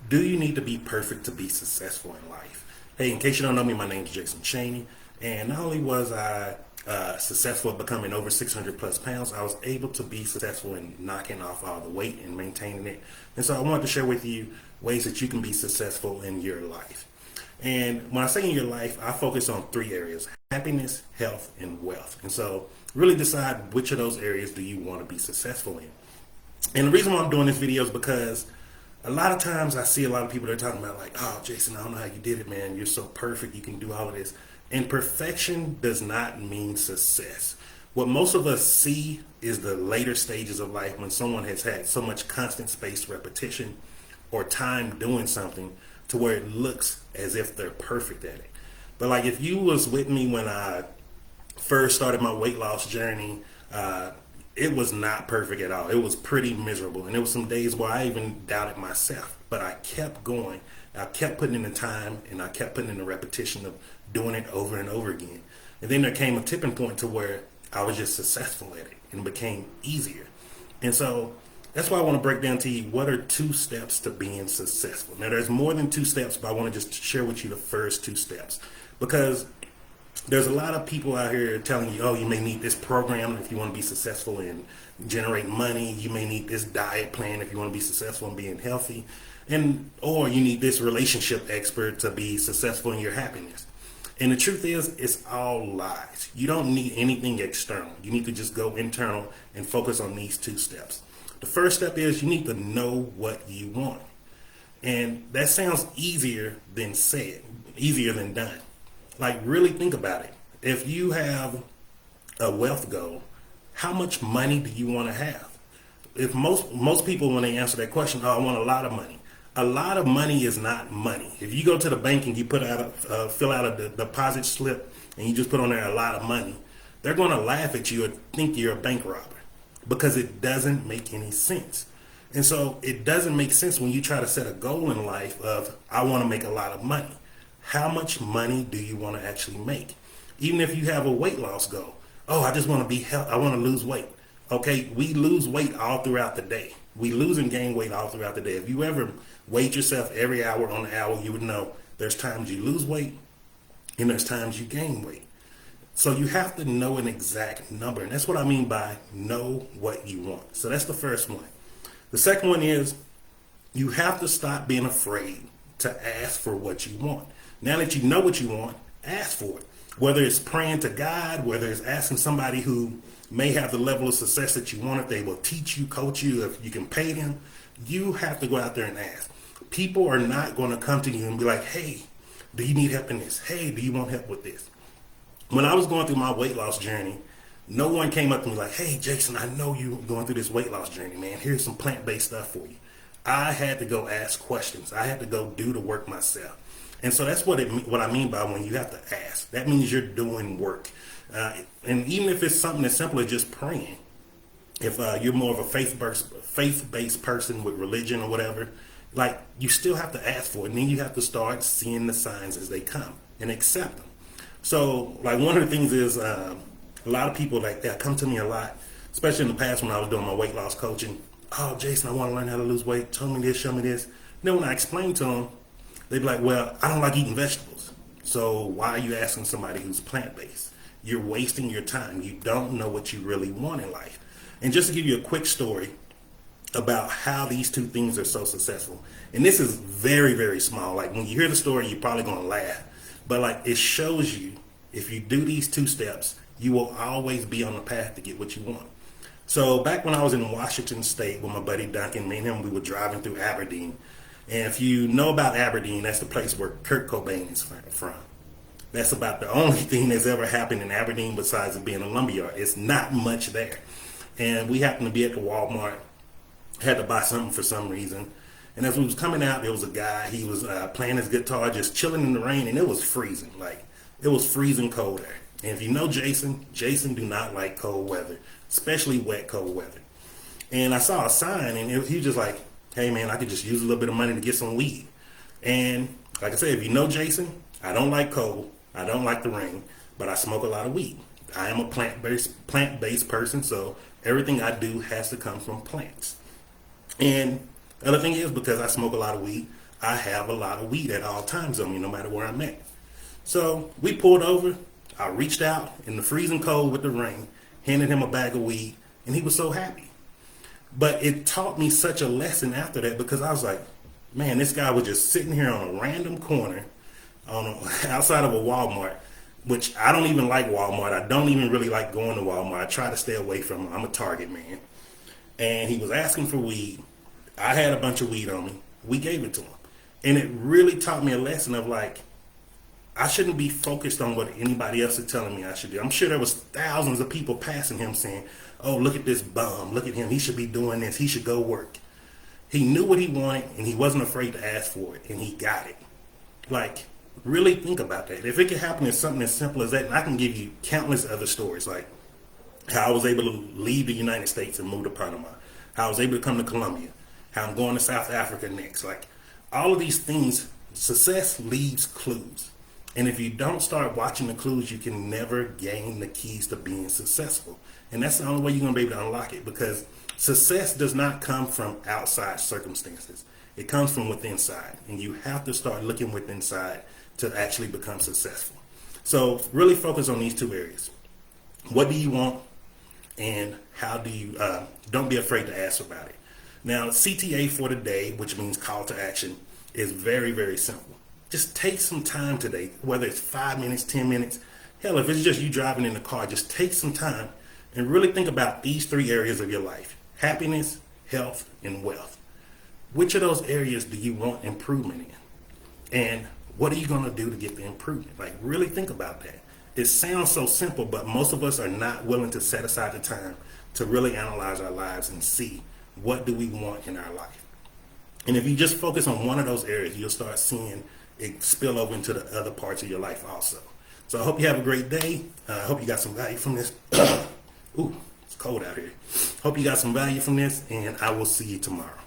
Do you need to be perfect to be successful in life? Hey, in case you don't know me, my name is Jason Cheney, and not only was I successful at becoming over 600 plus pounds, I was able to be successful in knocking off all the weight and maintaining it. And so I wanted to share with you ways that you can be successful in your life. And when I say in your life, I focus on three areas: happiness, health, and wealth. And so really decide which of those areas do you want to be successful in. And the reason why I'm doing this video is because a lot of times I see a lot of people that are talking about like, oh, Jason, I don't know how you did it, man. You're so perfect. You can do all of this. And perfection does not mean success. What most of us see is the later stages of life when someone has had so much constant spaced repetition or time doing something to where it looks as if they're perfect at it. But like if you was with me when I first started my weight loss journey, it was not perfect at all. It was pretty miserable. And there was some days where I even doubted myself. But I kept going. I kept putting in the time and I kept putting in the repetition of doing it over and over again. And then there came a tipping point to where I was just successful at it and it became easier. And so that's why I want to break down to you what are two steps to being successful. Now there's more than two steps, but I want to just share with you the first two steps. Because there's a lot of people out here telling you, oh, you may need this program if you want to be successful and generate money. You may need this diet plan if you want to be successful in being healthy. Or you need this relationship expert to be successful in your happiness. And the truth is, it's all lies. You don't need anything external. You need to just go internal and focus on these two steps. The first step is you need to know what you want. And that sounds easier than said, easier than done. Like, really think about it. If you have a wealth goal, how much money do you want to have? If most people, when they answer that question, oh, I want a lot of money. A lot of money is not money. If you go to the bank and you fill out a deposit slip and you just put on there a lot of money, they're going to laugh at you and think you're a bank robber because it doesn't make any sense. And so it doesn't make sense when you try to set a goal in life of, I want to make a lot of money. How much money do you want to actually make? Even if you have a weight loss goal. Oh, I just want to be healthy. I want to lose weight. Okay, we lose weight all throughout the day. We lose and gain weight all throughout the day. If you ever weighed yourself every hour on the hour, you would know there's times you lose weight and there's times you gain weight. So you have to know an exact number. And that's what I mean by know what you want. So that's the first one. The second one is you have to stop being afraid to ask for what you want. Now that you know what you want, ask for it. Whether it's praying to God, whether it's asking somebody who may have the level of success that you want, if they will teach you, coach you, if you can pay them, you have to go out there and ask. People are not going to come to you and be like, hey, do you need help in this? Hey, do you want help with this? When I was going through my weight loss journey, no one came up to me like, hey, Jason, I know you're going through this weight loss journey, man. Here's some plant-based stuff for you. I had to go ask questions. I had to go do the work myself. And so that's what I mean by when you have to ask. That means you're doing work. And even if it's something as simple as just praying, if you're more of a faith-based person with religion or whatever, like you still have to ask for it. And then you have to start seeing the signs as they come and accept them. So like one of the things is a lot of people like that come to me a lot, especially in the past when I was doing my weight loss coaching. Oh, Jason, I want to learn how to lose weight. Tell me this, show me this. Then when I explain to them, they'd be like, well, I don't like eating vegetables. So why are you asking somebody who's plant-based? You're wasting your time. You don't know what you really want in life. And just to give you a quick story about how these two things are so successful. And this is very, very small. Like when you hear the story, you're probably going to laugh. But like it shows you, if you do these two steps, you will always be on the path to get what you want. So back when I was in Washington State with my buddy Duncan, me and him, we were driving through Aberdeen. And if you know about Aberdeen, that's the place where Kurt Cobain is from. That's about the only thing that's ever happened in Aberdeen besides it being a lumberyard. It's not much there. And we happened to be at the Walmart, had to buy something for some reason. And as we was coming out, there was a guy, he was playing his guitar, just chilling in the rain, and it was freezing. Like, it was freezing cold there. And if you know Jason do not like cold weather, especially wet cold weather. And I saw a sign, and he was just like, hey man, I could just use a little bit of money to get some weed. And like I said, if you know Jason, I don't like cold, I don't like the rain, but I smoke a lot of weed. I am a plant-based person, so everything I do has to come from plants. And the other thing is, because I smoke a lot of weed, I have a lot of weed at all times on me, no matter where I'm at. So we pulled over. I reached out in the freezing cold with the rain, handed him a bag of weed, and he was so happy. But it taught me such a lesson after that, because I was like, man, this guy was just sitting here on a random corner outside of a Walmart, which I don't even like Walmart. I don't even really like going to Walmart. I try to stay away from them. I'm a Target man. And he was asking for weed. I had a bunch of weed on me. We gave it to him. And it really taught me a lesson of like, I shouldn't be focused on what anybody else is telling me I should do. I'm sure there was thousands of people passing him saying, oh, look at this bum. Look at him. He should be doing this. He should go work. He knew what he wanted, and he wasn't afraid to ask for it, and he got it. Like, really think about that. If it could happen in something as simple as that, and I can give you countless other stories, like how I was able to leave the United States and move to Panama, how I was able to come to Colombia, how I'm going to South Africa next. Like, all of these things, success leaves clues. And if you don't start watching the clues, you can never gain the keys to being successful. And that's the only way you're going to be able to unlock it, because success does not come from outside circumstances. It comes from within inside. And you have to start looking within inside to actually become successful. So really focus on these two areas. What do you want? And how do you, don't be afraid to ask about it. Now, CTA for today, which means call to action, is very, very simple. Just take some time today, whether it's 5 minutes, 10 minutes. Hell, if it's just you driving in the car, just take some time and really think about these 3 areas of your life: happiness, health, and wealth. Which of those areas do you want improvement in? And what are you going to do to get the improvement? Like, really think about that. It sounds so simple, but most of us are not willing to set aside the time to really analyze our lives and see what do we want in our life. And if you just focus on one of those areas, you'll start seeing it spill over into the other parts of your life also. So I hope you have a great day. I hope you got some value from this. Ooh, it's cold out here. Hope you got some value from this, and I will see you tomorrow.